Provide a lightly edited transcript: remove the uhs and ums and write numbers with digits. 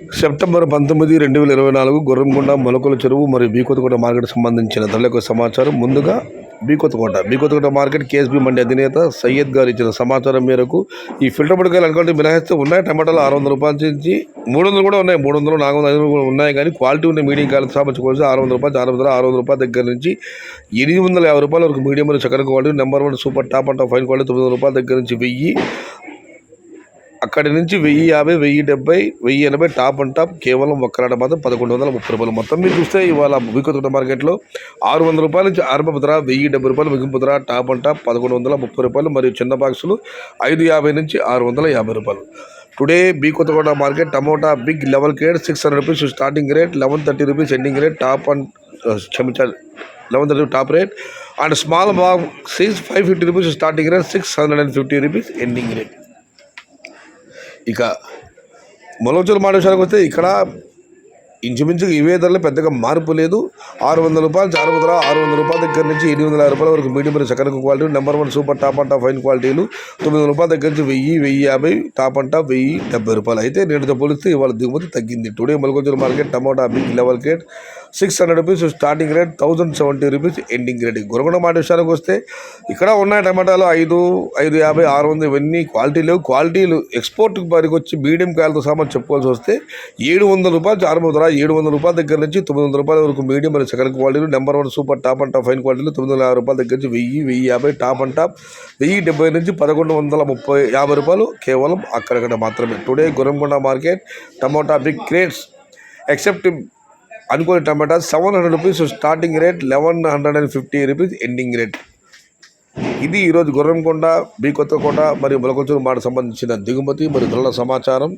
September 19, 2024 Gurramkonda మొలకల చెరువు మరియు బీకొత్తకోట మార్కెట్ సంబంధించిన ధరలకు సమాచారం. ముందుగా బీకొత్తకోట మార్కెట్ కేఎస్బీ మండి అధినేత సయ్యద్ గారు ఇచ్చిన సమాచారం మేరకు ఈ ఫిల్టర్ పొడికాయలు అనుకుంటే మినహాయిస్తే ఉన్నాయి. టమాటాలు 600 రూపాయల నుంచి 300 కూడా ఉన్నాయి, 300, 400, 500 కూడా ఉన్నాయి. కానీ క్వాలిటీ ఉన్న మీడియం కాయలు సంబంధించుకోవచ్చు 600 రూపాయలు, 600 రూపాయల దగ్గర నుంచి 850 రూపాయల వరకు మీడియం మరియు చక్కర quality. Number 1 super top and fine quality 900 రూపాయల దగ్గర నుంచి 1000, అక్కడి నుంచి 1050, 1070, 1080 టాప్ అండ్ టాప్. కేవలం ఒక్కరాట మాత్రం 1130 రూపాయలు. మొత్తం మీరు చూస్తే ఇవాళ బీకొత్తకోట మార్కెట్లో 600 రూపాయల నుంచి ఆరంభపు ధర 1070 రూపాయలు ముగింపు ధర. టాప్ అండ్ టాప్ 1130 రూపాయలు మరియు చిన్న బాక్సులు 550 నుంచి 650 రూపాయలు. Today B Kothakota market tomato big level grade 600 rupees starting rate, 1130 rupees ending rate. Top and క్షమించాలి 1130 top rate and small box 550 rupees starting rate, 650 rupees ending rate. ఇక మొలకల మాట విషయానికి వస్తే ఇక్కడ ఇంచుమించుగా ఇవే ధరలు పెద్దగా మార్పు లేదు. 600 రూపాయలు చారు ధర, 600 రూపాయల దగ్గర నుంచి 850 రూపాయల వరకు మీడియం మరియు చక్కర quality. Number 1 super top and top fine క్వాలిటీలు 900 రూపాయల దగ్గర నుంచి 1000, 1050 టాప్ అండ్ టాప్ 1070 రూపాయలు. అయితే నేటితో పోలిస్తే ఇవాళ దిగుమతి తగ్గింది. Today Molakala market tomato big level grade 600 rupees starting rate, 1070 rupees ending rate. Gurakonda మాట విషయానికి వస్తే ఇక్కడ ఉన్నాయి టమాటాలు 550, 600 ఇవన్నీ క్వాలిటీ లేవు. క్వాలిటీలు ఎక్స్పోర్ట్కి పనికి వచ్చి మీడియం కాయలతో సామాన్ చెప్పుకోవాల్సి వస్తే 700 రూపాయలు చారు ధర, 700 రూపాయల దగ్గర నుంచి 900 రూపాయల వరకు మీడియం మరియు చక్కర క్వాలిటీలు. Number 1 super top and top fine క్వాలిటీలు 950 రూపాయల దగ్గర నుంచి 1000, 1050 టాప్ అండ్ టాప్ 1070 నుంచి 1150 రూపాయలు కేవలం అక్కడక్కడ మాత్రమే. Today Gurramkonda market tomato big grades except అనుకోని tomato 700 rupees starting rate, 1150 rupees ending rate. ఇది ఈరోజు గుర్రంకొండ, బీకొత్తకోట మరియు మొలకల మాట సంబంధించిన దిగుమతి మరియు ధరల సమాచారం.